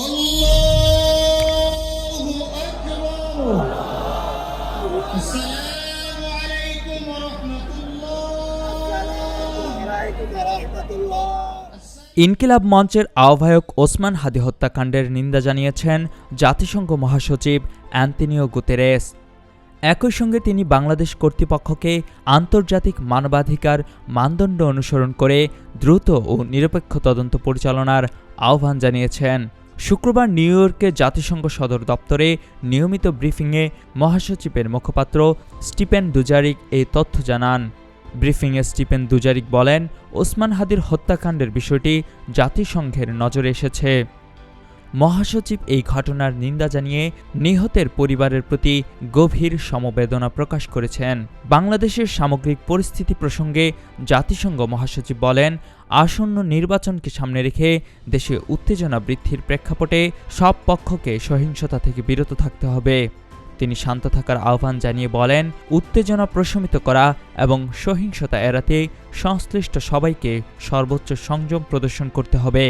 আল্লাহু আকবার। আসসালামু আলাইকুম ওয়া রাহমাতুল্লাহ। ইনকিলাব মঞ্চের আহ্বায়ক ওসমান হাদি হত্যাকাণ্ডের নিন্দা জানিয়েছেন জাতিসংঘ মহাসচিব অ্যান্তোনিও গুতেরেস। একই সঙ্গে তিনি বাংলাদেশ কর্তৃপক্ষকে আন্তর্জাতিক মানবাধিকার মানদণ্ড অনুসরণ করে দ্রুত ও নিরপেক্ষ তদন্ত পরিচালনার আহ্বান জানিয়েছেন। শুক্রবার নিউ ইয়র্কে জাতিসংঘ সদর দপ্তরে নিয়মিত ব্রিফিংয়ে মহাসচিবের মুখপাত্র স্টিফেন দুজারিক এই তথ্য জানান। ব্রিফিংয়ে স্টিফেন দুজারিক বলেন, ওসমান হাদির হত্যাকাণ্ডের বিষয়টি জাতিসংঘের নজরে এসেছে। মহাসচিব এই ঘটনার নিন্দা জানিয়ে নিহতের পরিবারের প্রতি গভীর সমবেদনা প্রকাশ করেছেন। বাংলাদেশের সামগ্রিক পরিস্থিতি প্রসঙ্গে জাতিসংঘ মহাসচিব বলেন, আসন্ন নির্বাচনকে সামনে রেখে দেশে উত্তেজনা বৃদ্ধির প্রেক্ষাপটে সব পক্ষকে সহিংসতা থেকে বিরত থাকতে হবে। তিনি শান্ত থাকার আহ্বান জানিয়ে বলেন, উত্তেজনা প্রশমিত করা এবং সহিংসতা এড়াতে সংশ্লিষ্ট সবাইকে সর্বোচ্চ সংযম প্রদর্শন করতে হবে,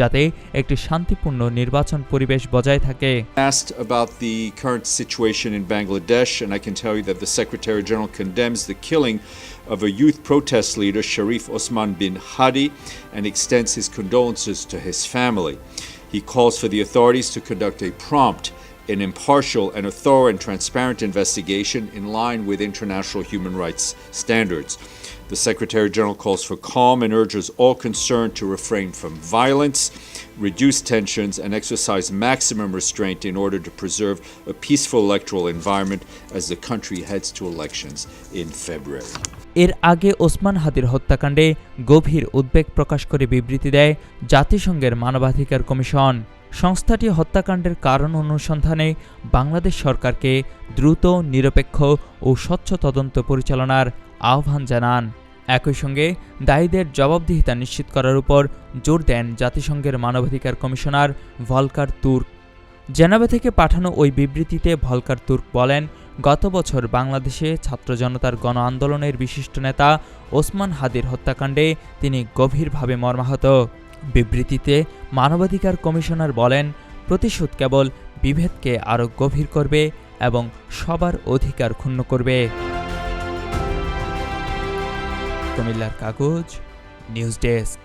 যাতে একটি শান্তিপূর্ণ নির্বাচন পরিবেশ বজায় থাকে। Asked about the current situation in Bangladesh, and I can tell you that the Secretary General condemns the killing of a youth protest leader, Sharif Osman bin Hadi, and extends his condolences to his family. He calls for the authorities to conduct a prompt, an impartial and a thorough and transparent investigation in line with international human rights standards. The Secretary General calls for calm and urges all concerned to refrain from violence, reduce tensions, and exercise maximum restraint in order to preserve a peaceful electoral environment as the country heads to elections in February. এর আগে ওসমান হাদির হত্যাকাণ্ডে গভীর উদ্বেগ প্রকাশ করে বিবৃতি দেয় জাতিসংঘের মানবাধিকার কমিশন। সংস্থাটি হত্যাকাণ্ডের কারণ অনুসন্ধানে বাংলাদেশ সরকারকে দ্রুত, নিরপেক্ষ ও স্বচ্ছ তদন্ত পরিচালনার আহ্বান জানান। একই সঙ্গে দায়ীদের জবাবদিহিতা নিশ্চিত করার উপর জোর দেন জাতিসংঘের মানবাধিকার কমিশনার ভলকার তুর্ক। জেনেভা থেকে পাঠানো ওই বিবৃতিতে ভলকার তুর্ক বলেন, গত বছর বাংলাদেশে ছাত্র জনতার গণ আন্দোলনের বিশিষ্ট নেতা ওসমান হাদির হত্যাকাণ্ডে তিনি গভীরভাবে মর্মাহত। বিবৃতিতে মানবাধিকার কমিশনার বলেন, প্রতিশোধ কেবল বিভেদকে আরও গভীর করবে এবং সবার অধিকার ক্ষুণ্ণ করবে। কুমিল্লার কাগজ, নিউজ ডেস্ক।